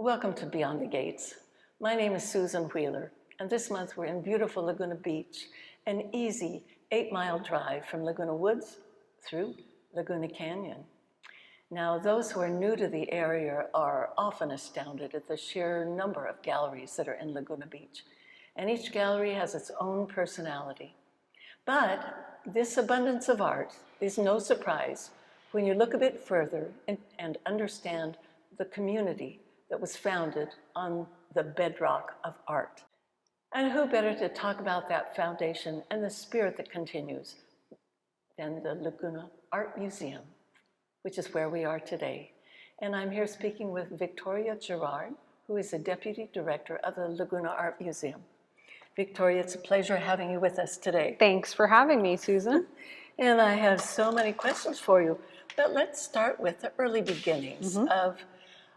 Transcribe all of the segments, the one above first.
Welcome to Beyond the Gates. My name is Susan Wheeler, and this month we're in beautiful Laguna Beach, an easy 8-mile drive from Laguna Woods through Laguna Canyon. Now, those who are new to the area are often astounded at the sheer number of galleries that are in Laguna Beach, and each gallery has its own personality. But this abundance of art is no surprise when you look a bit further and understand the community that was founded on the bedrock of art. And who better to talk about that foundation and the spirit that continues than the Laguna Art Museum, which is where we are today. And I'm here speaking with Victoria Gerald, who is the Deputy Director of the Laguna Art Museum. Victoria, it's a pleasure having you with us today. Thanks for having me, Susan. And I have so many questions for you, but let's start with the early beginnings of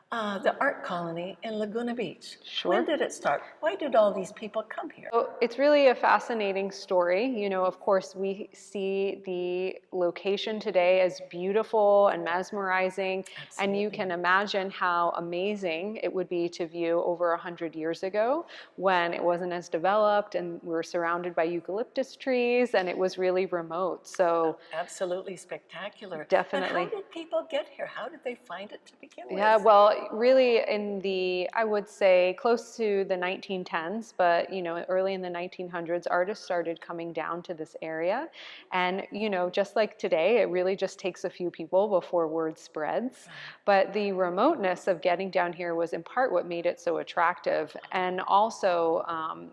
the art colony in Laguna Beach. Sure. When did it start? Why did all these people come here? So it's really a fascinating story. You know, of course, we see the location today as beautiful and mesmerizing. Absolutely. And you can imagine how amazing it would be to view over 100 years ago when it wasn't as developed and we were surrounded by eucalyptus trees and it was really remote. So absolutely spectacular. Definitely. But how did people get here? How did they find it to begin with? Yeah, well, really in the, I would say close to the 1910s, but you know, early in the 1900s, artists started coming down to this area. And you know, just like today, it really just takes a few people before word spreads. But the remoteness of getting down here was in part what made it so attractive. And also,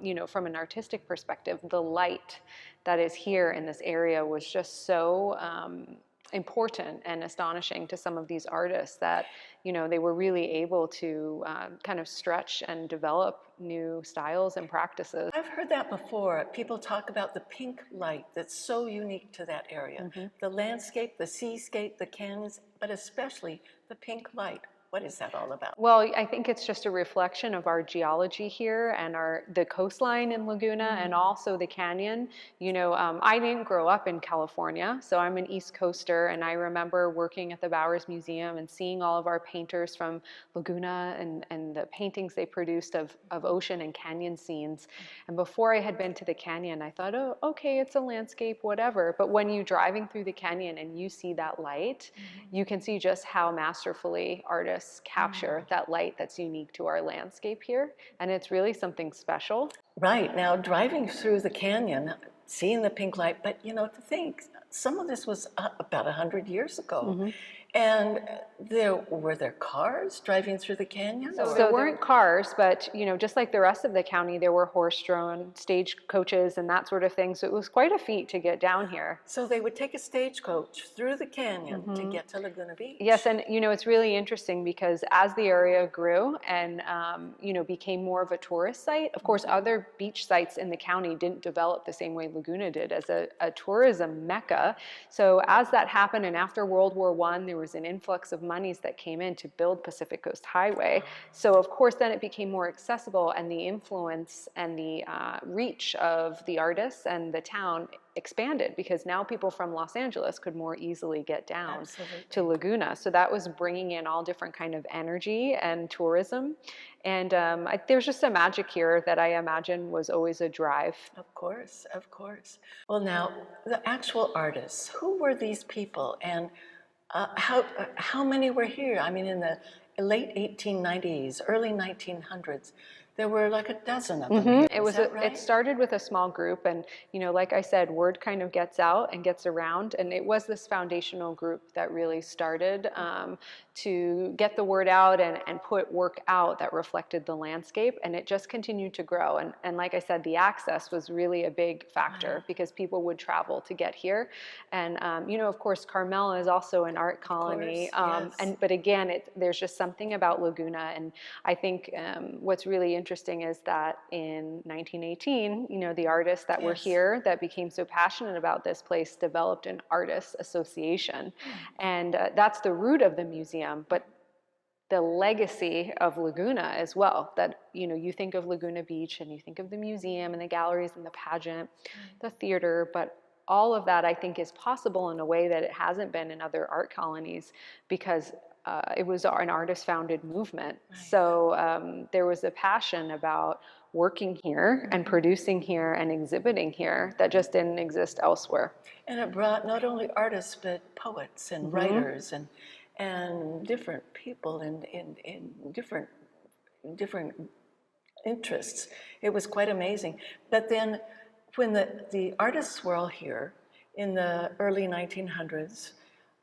you know, from an artistic perspective, the light that is here in this area was just so important and astonishing to some of these artists that, you know, they were really able to kind of stretch and develop new styles and practices. I've heard that before. People talk about the pink light that's so unique to that area. The landscape, the seascape, the canyons, but especially the pink light. What is that all about? Well, I think it's just a reflection of our geology here and the coastline in Laguna and also the canyon. You know, I didn't grow up in California, so I'm an East Coaster, and I remember working at the Bowers Museum and seeing all of our painters from Laguna and the paintings they produced of ocean and canyon scenes. And before I had been to the canyon, I thought, oh, okay, it's a landscape, whatever. But when you're driving through the canyon and you see that light, you can see just how masterfully artists capture that light that's unique to our landscape here, and it's really something special. Right, now driving through the canyon, seeing the pink light, but you know, to think, some of this was about 100 years ago. And were there cars driving through the canyon? So there weren't cars, but you know, just like the rest of the county, there were horse-drawn stagecoaches and that sort of thing. So it was quite a feat to get down here. So they would take a stagecoach through the canyon to get to Laguna Beach. Yes, and you know, it's really interesting because as the area grew and you know, became more of a tourist site, of course, other beach sites in the county didn't develop the same way Laguna did as a tourism mecca. So as that happened, and after World War I, there was an influx of monies that came in to build Pacific Coast Highway. So of course then it became more accessible, and the influence and the reach of the artists and the town expanded because now people from Los Angeles could more easily get down to Laguna. So that was bringing in all different kind of energy and tourism. And there's just a magic here that I imagine was always a drive. Of course, of course. Well, now, the actual artists, who were these people, and how many were here? I mean, in the late 1890s, early 1900s, there were like a dozen of them. It started with a small group, and you know, like I said, word kind of gets out and gets around, and it was this foundational group that really started to get the word out and put work out that reflected the landscape, and it just continued to grow. And like I said, the access was really a big factor because people would travel to get here. And you know, of course, Carmel is also an art colony, but again, there's just something about Laguna, and I think what's really interesting is that in 1918, you know, the artists that were here that became so passionate about this place developed an artists association, and that's the root of the museum, but the legacy of Laguna as well, that, you know, you think of Laguna Beach and you think of the museum and the galleries and the pageant, the theater, but all of that I think is possible in a way that it hasn't been in other art colonies because it was an artist-founded movement. Right. So there was a passion about working here and producing here and exhibiting here that just didn't exist elsewhere. And it brought not only artists, but poets and writers and different people in different interests. It was quite amazing. But then when the artists were all here in the early 1900s,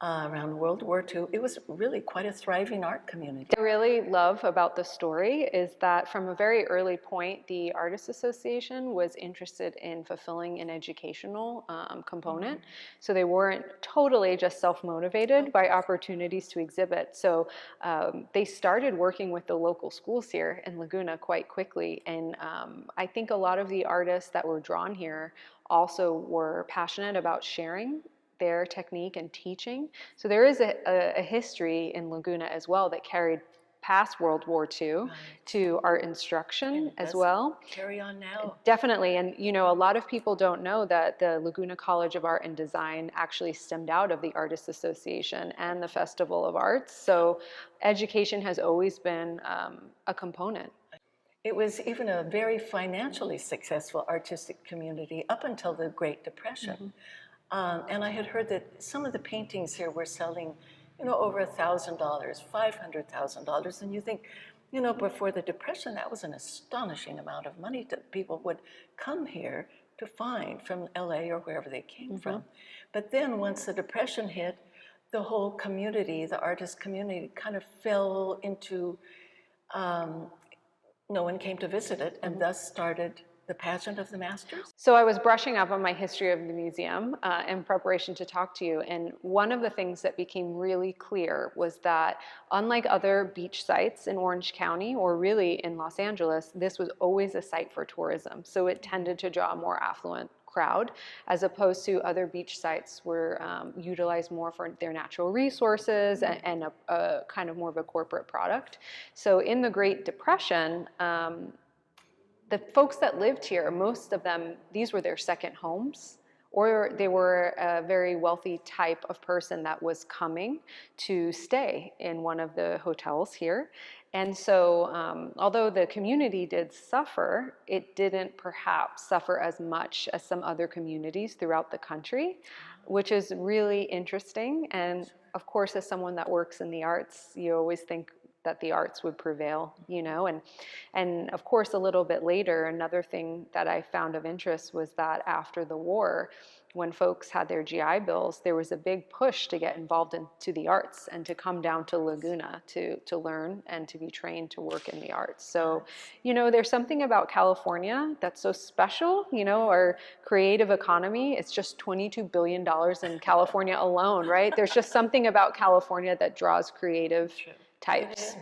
around World War II, it was really quite a thriving art community. What I really love about the story is that from a very early point, the Artists Association was interested in fulfilling an educational component. So they weren't totally just self-motivated by opportunities to exhibit. So they started working with the local schools here in Laguna quite quickly. And I think a lot of the artists that were drawn here also were passionate about sharing their technique and teaching. So there is a history in Laguna as well that carried past World War II to art instruction as well. Carry on now. Definitely. And you know, a lot of people don't know that the Laguna College of Art and Design actually stemmed out of the Artists Association and the Festival of Arts. So education has always been a component. It was even a very financially successful artistic community up until the Great Depression. And I had heard that some of the paintings here were selling, you know, over $1,000, $500,000. And you think, you know, before the Depression, that was an astonishing amount of money that people would come here to find from LA or wherever they came from. But then once the Depression hit, the whole community, the artist community, kind of fell into, no one came to visit it, and thus started the pageant of the masters? So I was brushing up on my history of the museum in preparation to talk to you, and one of the things that became really clear was that unlike other beach sites in Orange County or really in Los Angeles, this was always a site for tourism. So it tended to draw a more affluent crowd, as opposed to other beach sites were utilized more for their natural resources and a kind of more of a corporate product. So in the Great Depression, the folks that lived here, most of them, these were their second homes, or they were a very wealthy type of person that was coming to stay in one of the hotels here. And so although the community did suffer, it didn't perhaps suffer as much as some other communities throughout the country, which is really interesting. And of course, as someone that works in the arts, you always think that the arts would prevail, you know, and of course a little bit later, another thing that I found of interest was that after the war, when folks had their GI Bills, there was a big push to get involved into the arts and to come down to Laguna to learn and to be trained to work in the arts. So, you know, there's something about California that's so special, you know, our creative economy, it's just $22 billion in California alone, right? There's just something about California that draws creative types.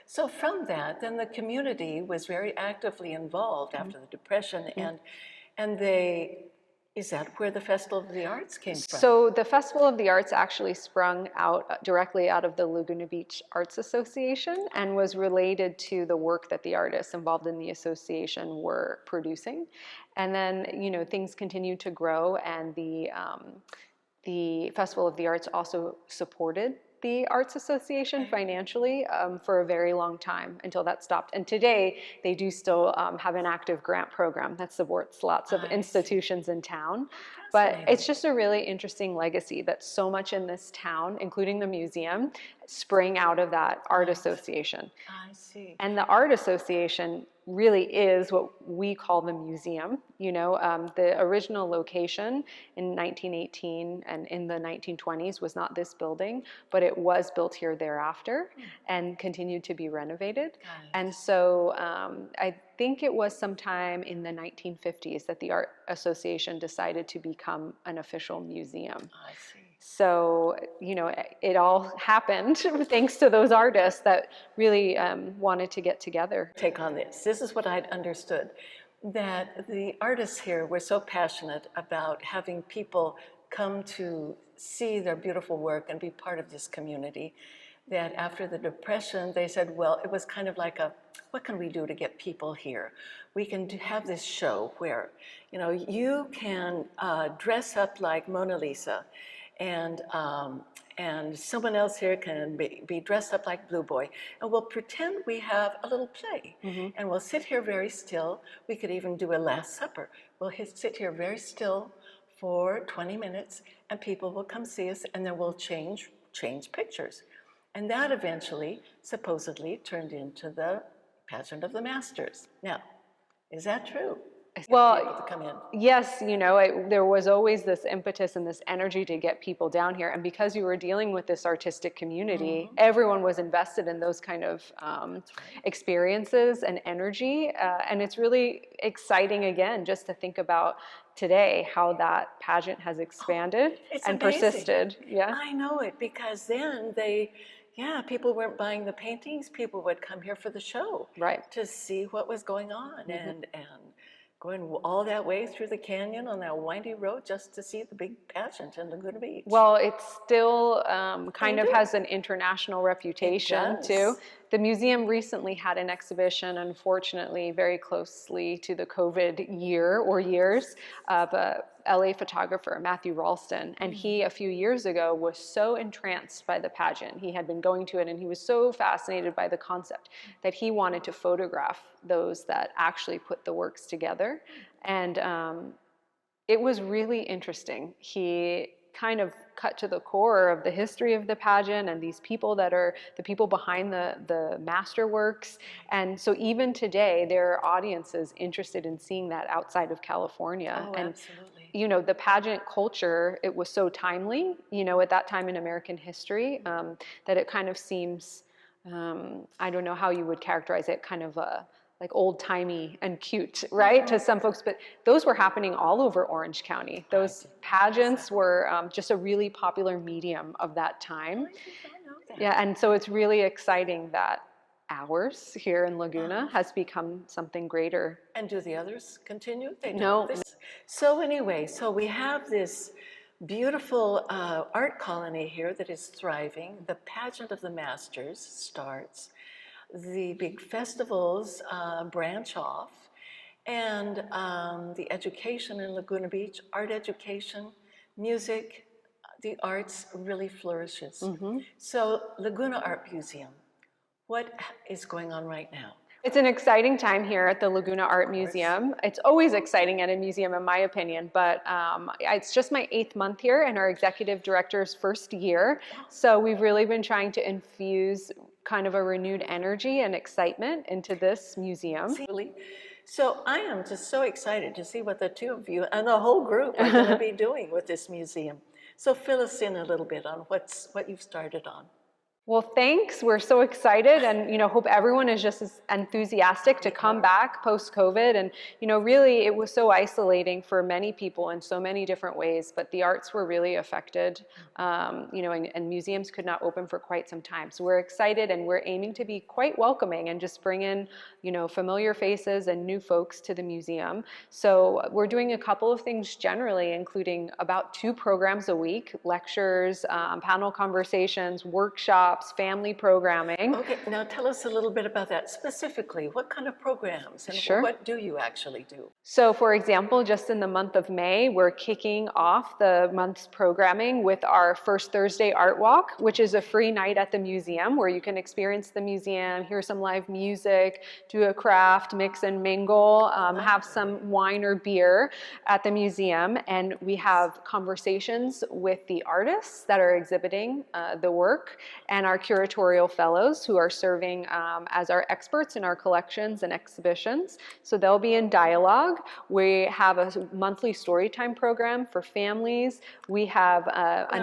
So from that, then the community was very actively involved after the Depression, and is that where the Festival of the Arts came from? So the Festival of the Arts actually sprung out directly out of the Laguna Beach Arts Association and was related to the work that the artists involved in the association were producing. And then, you know, things continued to grow, and the Festival of the Arts also supported the Arts Association financially for a very long time until that stopped. And today they do still have an active grant program that supports lots of institutions in town. But it's just a really interesting legacy that so much in this town, including the museum, sprang out of that art association. I see. And the art association really is what we call the museum. You know, the original location in 1918 and in the 1920s was not this building, but it was built here thereafter and continued to be renovated. And so I think it was sometime in the 1950s that the Art Association decided to become an official museum. I see. So, you know, it all happened thanks to those artists that really wanted to get together. Take on this. This is what I'd understood, that the artists here were so passionate about having people come to see their beautiful work and be part of this community, that after the Depression, they said, well, it was kind of like what can we do to get people here? We can have this show where, you know, you can dress up like Mona Lisa and and someone else here can be dressed up like Blue Boy, and we'll pretend we have a little play, and we'll sit here very still. We could even do a Last Supper. We'll sit here very still for 20 minutes, and people will come see us, and then we'll change pictures. And that eventually, supposedly, turned into the Pageant of the Masters. Now, is that true? Well, People to come in. yes, there was always this impetus and this energy to get people down here. And because you were dealing with this artistic community, everyone was invested in those kind of experiences and energy. And it's really exciting, again, just to think about today how that pageant has expanded and amazing. Persisted. Yeah, I know it, because then people weren't buying the paintings. People would come here for the show, right, to see what was going on, and going all that way through the canyon on that windy road just to see the big pageant in Laguna Beach. Well, it still kind of has an international reputation too. The museum recently had an exhibition, unfortunately, very closely to the COVID year or years, of a LA photographer, Matthew Ralston. And he, a few years ago, was so entranced by the pageant. He had been going to it, and he was so fascinated by the concept that he wanted to photograph those that actually put the works together. And it was really interesting. He kind of cut to the core of the history of the pageant and these people that are the people behind the masterworks. And so even today, there are audiences interested in seeing that outside of California. Oh, and absolutely. The pageant culture, it was so timely, at that time in American history, that it kind of seems, I don't know how you would characterize it, kind of like old-timey and cute, right, to some folks, but those were happening all over Orange County. Those pageants were just a really popular medium of that time. Yeah, and so it's really exciting that ours here in Laguna has become something greater. And do the others continue? They don't. No. So anyway, we have this beautiful art colony here that is thriving. The Pageant of the Masters starts. The big festivals branch off, and the education in Laguna Beach, art education, music, the arts really flourishes. So Laguna Art Museum, what is going on right now? It's an exciting time here at the Laguna Art Museum. It's always exciting at a museum, in my opinion, but it's just my 8th month here and our executive director's first year. So we've really been trying to infuse kind of a renewed energy and excitement into this museum. So I am just so excited to see what the two of you and the whole group are going to be doing with this museum. So fill us in a little bit on what you've started on. Well, thanks. We're so excited, and hope everyone is just as enthusiastic to come back post-COVID. And really, it was so isolating for many people in so many different ways. But the arts were really affected, and museums could not open for quite some time. So we're excited, and we're aiming to be quite welcoming and just bring in familiar faces and new folks to the museum. So we're doing a couple of things generally, including about 2 programs a week: lectures, panel conversations, workshops, family programming. Okay, now tell us a little bit about that specifically. What kind of programs and what do you actually do? So for example, just in the month of May, we're kicking off the month's programming with our First Thursday Art Walk, which is a free night at the museum where you can experience the museum, hear some live music, do a craft, mix and mingle, have some wine or beer at the museum. And we have conversations with the artists that are exhibiting the work, and our curatorial fellows who are serving as our experts in our collections and exhibitions. So they'll be in dialogue. We have a monthly story time program for families. We have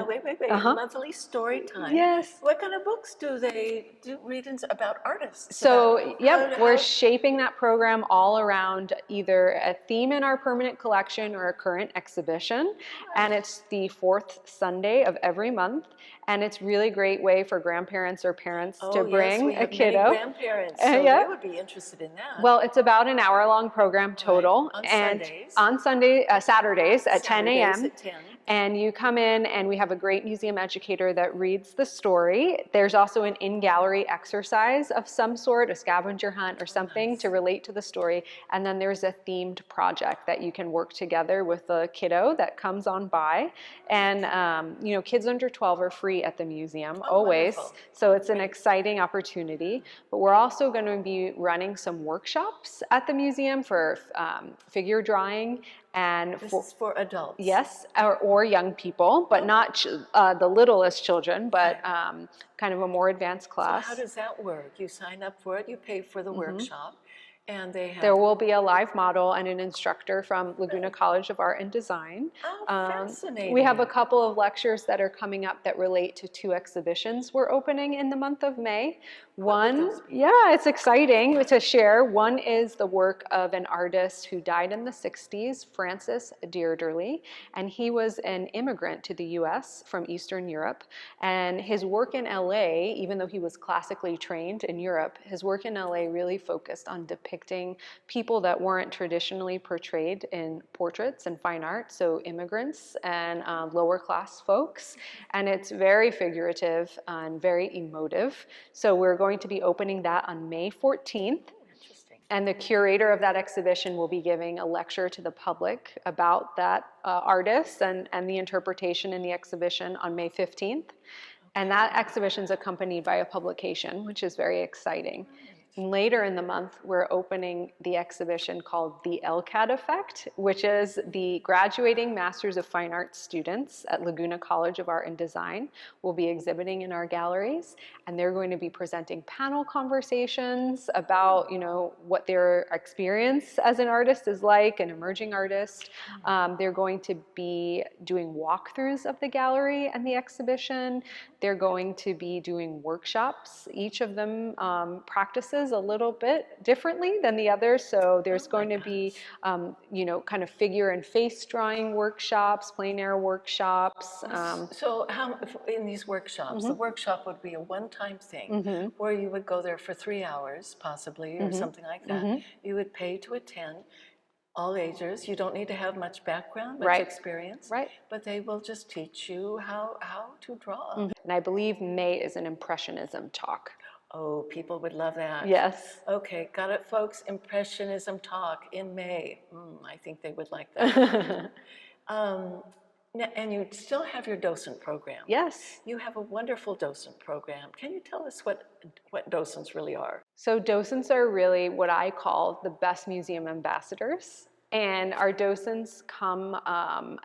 wait. Monthly story time. Yes. What kind of books do they do? Readings about artists? So we're shaping that program all around either a theme in our permanent collection or a current exhibition. And it's the 4th Sunday of every month. And it's really great way for grandparents or parents to bring a kiddo. Many grandparents, so they would be interested in that. Well, it's about an hour-long program total, on and Sundays. on Saturdays at 10 a.m. And you come in and we have a great museum educator that reads the story. There's also an in-gallery exercise of some sort, a scavenger hunt or something to relate to the story. And then there's a themed project that you can work together with the kiddo that comes on by. And you know, kids under 12 are free at the museum, always. Wonderful. So it's an exciting opportunity. But we're also going to be running some workshops at the museum for figure drawing. And This is for adults. yes, or young people, but not the littlest children, but kind of a more advanced class. So how does that work? You sign up for it, you pay for the workshop, and they have... There will be a live model and an instructor from Laguna College of Art and Design. Oh, fascinating. We have a couple of lectures that are coming up that relate to 2 exhibitions we're opening in the month of May. One, yeah, it's exciting to share. One is the work of an artist who died in the 60s, Francis Dearderly, and he was an immigrant to the US from Eastern Europe. And his work in LA, even though he was classically trained in Europe, his work in LA really focused on depicting people that weren't traditionally portrayed in portraits and fine art, so immigrants and lower class folks. And it's very figurative and very emotive. So we're going to be opening that on May 14th. And the curator of that exhibition will be giving a lecture to the public about that artist and the interpretation in the exhibition on May 15th. And that exhibition is accompanied by a publication, which is very exciting. Later in the month, we're opening the exhibition called The LCAT Effect, which is the graduating Masters of Fine Arts students at Laguna College of Art and Design will be exhibiting in our galleries, and they're going to be presenting panel conversations about, you know, what their experience as an artist is like, an emerging artist. They're going to be doing walkthroughs of the gallery and the exhibition. They're going to be doing workshops. Each of them practices a little bit differently than the others. So there's going to be, you know, kind of figure and face drawing workshops, plein air workshops. So how, in these workshops, the workshop would be a one-time thing where you would go there for 3 hours, possibly, or something like that. You would pay to attend. All ages. You don't need to have much background, much experience, but they will just teach you how to draw. And I believe May is an Impressionism talk. Oh, people would love that. Yes. Okay, got it, folks. Impressionism talk in May. I think they would like that. And you still have your docent program. Yes. You have a wonderful docent program. Can you tell us what docents really are? So docents are really what I call the best museum ambassadors. And our docents come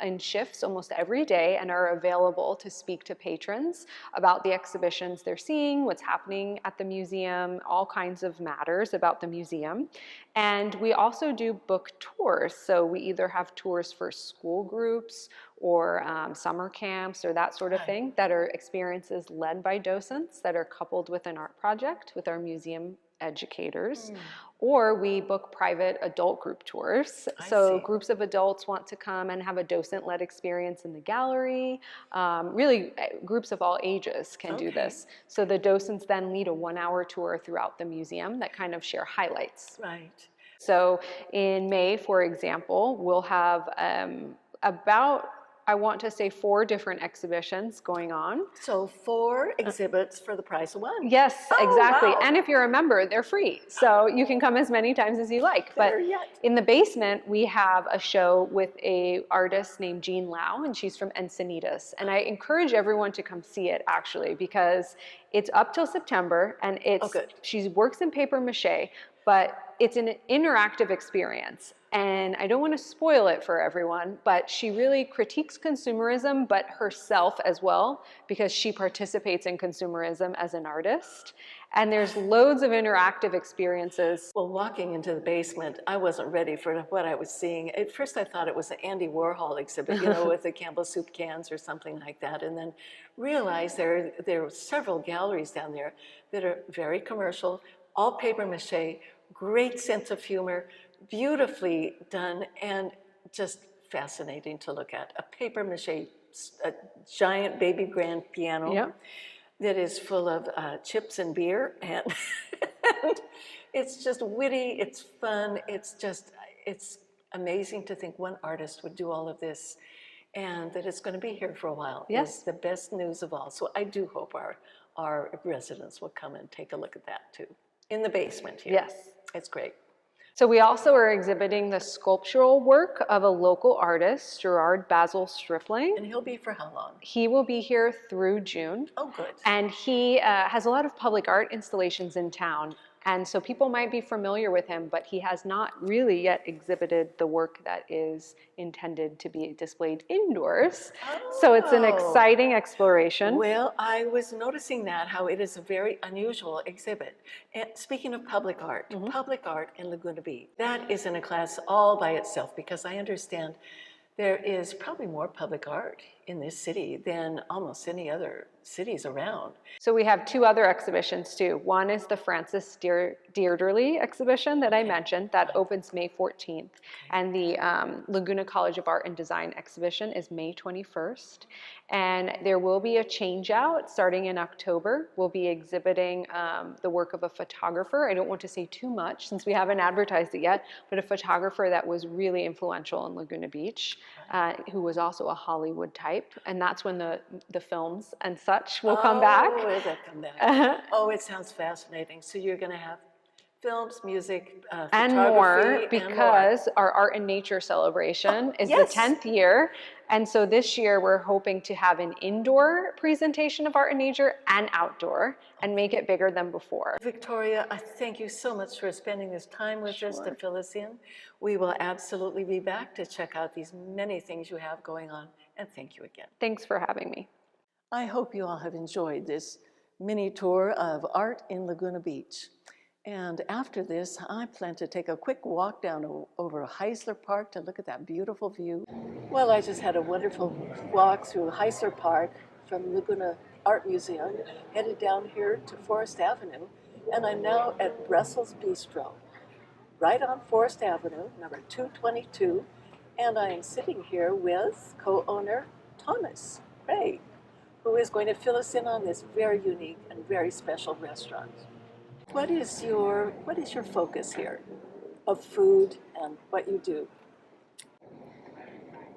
in shifts almost every day and are available to speak to patrons about the exhibitions they're seeing, what's happening at the museum, all kinds of matters about the museum. And we also do book tours. So we either have tours for school groups or summer camps or that sort of thing that are experiences led by docents that are coupled with an art project with our museum educators, or we book private adult group tours. So groups of adults want to come and have a docent-led experience in the gallery. Really, groups of all ages can do this. So the docents then lead a 1-hour tour throughout the museum that kind of share highlights. Right. So in May, for example, we'll have about, I want to say, 4 different exhibitions going on. So 4 exhibits for the price of 1. Yes, exactly. Wow. And if you're a member, they're free. So you can come as many times as you like. Better But yet. in the basement, we have a show with a artist named Jean Lau, and she's from Encinitas. And I encourage everyone to come see it, actually, because it's up till September, and it's she works in paper mache, but it's an interactive experience. And I don't want to spoil it for everyone, but she really critiques consumerism, but herself as well, because she participates in consumerism as an artist. And there's loads of interactive experiences. Well, walking into the basement, I wasn't ready for what I was seeing. At first I thought it was an Andy Warhol exhibit, you know, with the Campbell soup cans or something like that, and then realized there are several galleries down there that are very commercial, all paper mache, great sense of humor, beautifully done, and just fascinating to look at. A paper mache, a giant baby grand piano that is full of chips and beer, and it's just witty, it's fun, it's amazing to think one artist would do all of this. and that it's going to be here for a while. Yes. It's the best news of all. So I do hope our residents will come and take a look at that too. In the basement here. Yes. It's great. So we also are exhibiting the sculptural work of a local artist, Gerald Basil Stripling. And he'll be for how long? He will be here through June. Oh, good. And he has a lot of public art installations in town. And so people might be familiar with him, but he has not really yet exhibited the work that is intended to be displayed indoors. Oh. So it's an exciting exploration. Well, I was noticing that, how it is a very unusual exhibit. And speaking of public art in Laguna Beach, that is in a class all by itself, because I understand there is probably more public art in this city than almost any other cities around. So we have two other exhibitions too. One is the Francis Dearderly exhibition that I mentioned that opens May 14th. And the Laguna College of Art and Design exhibition is May 21st. And there will be a change out starting in October. We'll be exhibiting the work of a photographer. I don't want to say too much since we haven't advertised it yet, but a photographer that was really influential in Laguna Beach, who was also a Hollywood type. And that's when the films and such will come back. Oh, will that come back? Oh, it sounds fascinating. So you're going to have films, music, and photography, more, because our Art and Nature celebration is the 10th year. And so this year we're hoping to have an indoor presentation of Art and Nature and outdoor and make it bigger than before. Victoria, I thank you so much for spending this time with us to fill us in. We will absolutely be back to check out these many things you have going on. And thank you again. Thanks for having me. I hope you all have enjoyed this mini tour of art in Laguna Beach. And after this, I plan to take a quick walk down over Heisler Park to look at that beautiful view. Well, I just had a wonderful walk through Heisler Park from Laguna Art Museum, headed down here to Forest Avenue, and I'm now at Brussels Bistro, right on Forest Avenue, number 222, and I am sitting here with co-owner Thomas Craig, who is going to fill us in on this very unique and very special restaurant. What is your focus here of food and what you do?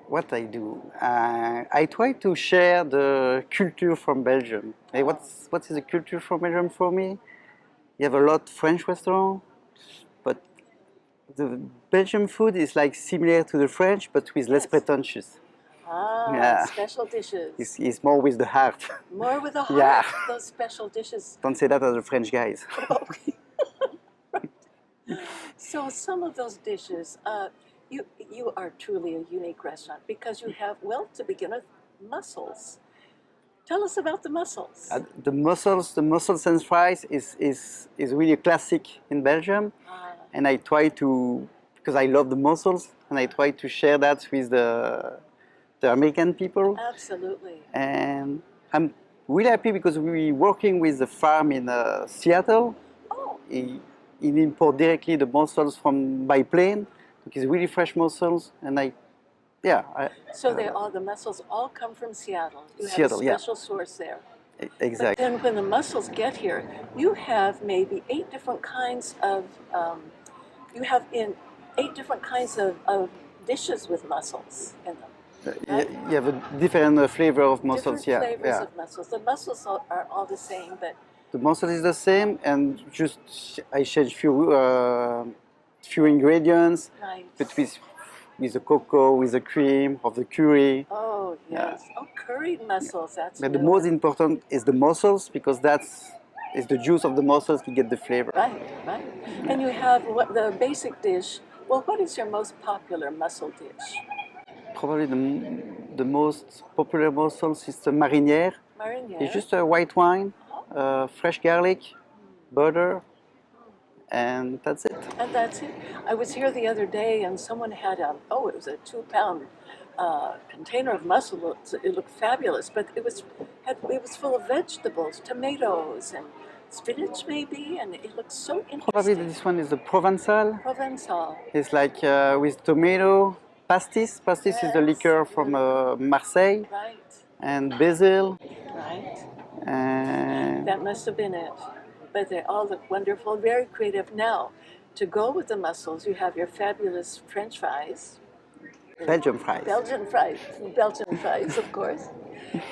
What I do? I try to share the culture from Belgium. Hey, what is the culture from Belgium for me? You have a lot of French restaurants, but the Belgian food is like similar to the French, but with less pretentious. Special dishes. It's more with the heart. More with the heart, Yeah. Those special dishes. Don't say that as the French guys. Okay. Right. So some of those dishes, you are truly a unique restaurant because you have, well, to begin with, mussels. Tell us about the mussels. The mussels and fries is really a classic in Belgium, and I try to, because I love the mussels, and I try to share that with the American people. Absolutely. And I'm really happy because we're working with the farm in Seattle. Oh. He import directly the mussels by plane, because really fresh mussels, and So the mussels all come from Seattle. You have Seattle, a special source there. Exactly. But then when the mussels get here, you have maybe 8 different kinds of dishes with mussels in them. Right? You have a different flavor of mussels. Different flavors of mussels. The mussels are all the same, but The mussel is the same, and just I change few ingredients, right. but with the cocoa, with the cream, of the curry. Oh yes. Oh, curried mussels. That's. But the new. most important is the mussels, because is the juice of the mussels to get the flavor. Right, right. And you have the basic dish. Well, what is your most popular mussel dish? Probably the most popular mussels is the marinière. Marinière. It's just a white wine, fresh garlic, butter, and that's it. And that's it. I was here the other day, and someone had it was a 2-pound container of mussel. It looked fabulous, but it was full of vegetables, tomatoes, and spinach maybe, and it looked so interesting. Probably this one is the Provençal. Provençal. It's like with tomato, pastis. Pastis is the liquor from Marseille. Right. And basil. Right. And That must have been it. But they all look wonderful, very creative. Now, to go with the mussels, you have your fabulous French fries. Belgian fries. Belgian fries, of course.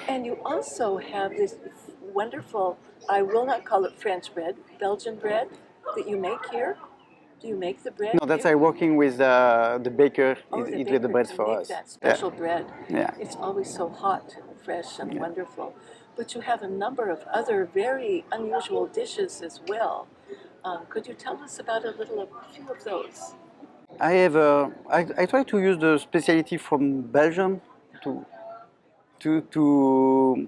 And you also have this wonderful, I will not call it French bread, Belgian bread that you make here. Do you make the bread? No, that's here? I working with the baker. Oh, He the did baker the breads can for make us. that special Yeah. bread. Yeah. It's always so hot and fresh and wonderful. But you have a number of other very unusual dishes as well. Could you tell us about a few of those? I try to use the specialty from Belgium to to to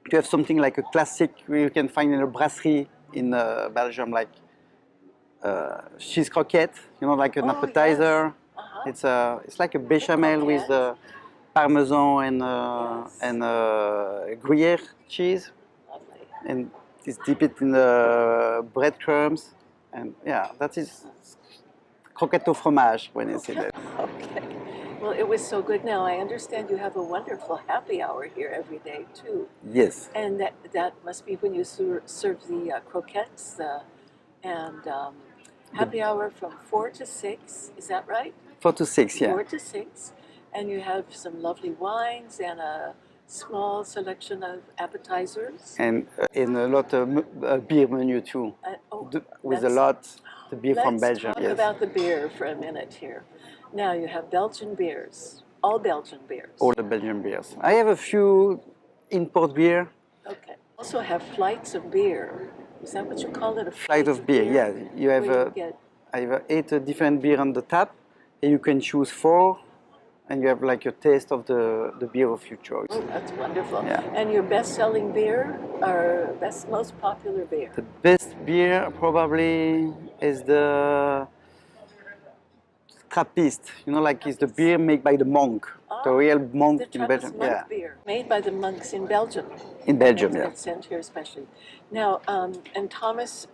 to have something like a classic you can find in a brasserie in Belgium, like cheese croquette, like an Oh, appetizer. yes. Uh-huh. It's like a bechamel with croquette. parmesan Yes. and Gruyere cheese, Lovely. and it's dipped in the breadcrumbs, and yeah, that is croquette au fromage when you see that. Okay. Well, it was so good. Now, I understand you have a wonderful happy hour here every day, too. Yes. And that must be when you serve the croquettes and happy hour from 4 to 6. Is that right? 4 to 6, yeah. 4 to 6. And you have some lovely wines and a small selection of appetizers. And in a lot of beer menu too, with a that's- lot the beer from Belgium. Let's talk about the beer for a minute here. Now you have Belgian beers, all Belgian beers. All the Belgian beers. I have a few import beer. Okay. Also have flights of beer. Is that what you call it? A Flight of beer, yeah. You have Where you get- I have 8 different beer on the tap, and you can choose 4, and you have like a taste of the beer of your choice. Oh, that's wonderful. Yeah. And your best-selling beer or most popular beer? The best beer probably is the Trappist. Like it's the beer made by the monk, the real monk The in Trappist Belgium. monk Yeah, beer, made by the monks in Belgium. in Belgium, It's yeah. been sent here especially. Now, and Thomas,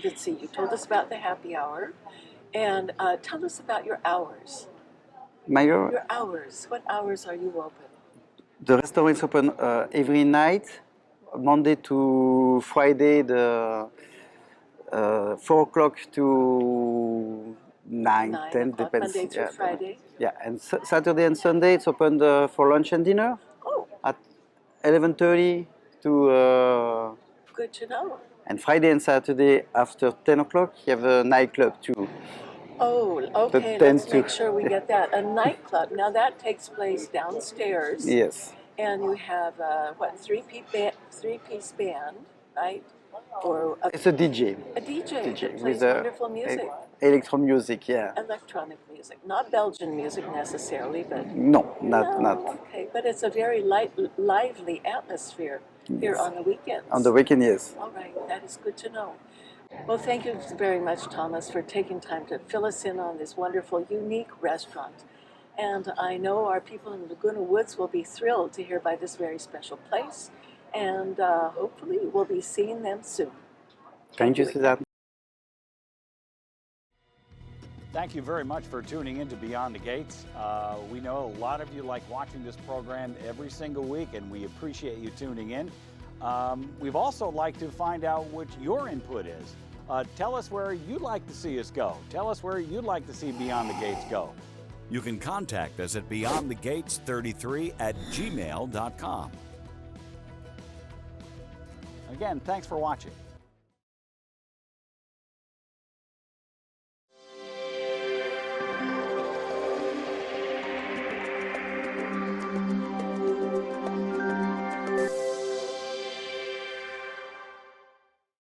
let's see, you told us about the happy hour, and tell us about your hours. Your hours. What hours are you open? The restaurant is open every night, Monday to Friday, the 4 o'clock to 9, 9 10, o'clock, depends. Monday through Friday. Yeah, and Saturday and Sunday it's open for lunch and dinner Oh, at 11:30 to. good to know. And Friday and Saturday after 10 o'clock you have a nightclub too. Oh, okay, 10 let's to- make sure we get that. A nightclub. Now that takes place downstairs. Yes. And you have what, three-piece band, right? Or It's a DJ. a DJ that plays with wonderful music, electro music, yeah. electronic music, not Belgian music necessarily, but No, not. okay. But it's a very lively atmosphere here on the weekends. On the weekend, yes. All right, that is good to know. Well, thank you very much, Thomas, for taking time to fill us in on this wonderful, unique restaurant. And I know our people in Laguna Woods will be thrilled to hear by this very special place. And hopefully we'll be seeing them soon. Thank you, Suzanne. Thank you very much for tuning in to Beyond the Gates. We know a lot of you like watching this program every single week, and we appreciate you tuning in. We'd also like to find out what your input is. Tell us where you'd like to see us go. Tell us where you'd like to see Beyond the Gates go. You can contact us at beyondthegates33@gmail.com. Again, thanks for watching.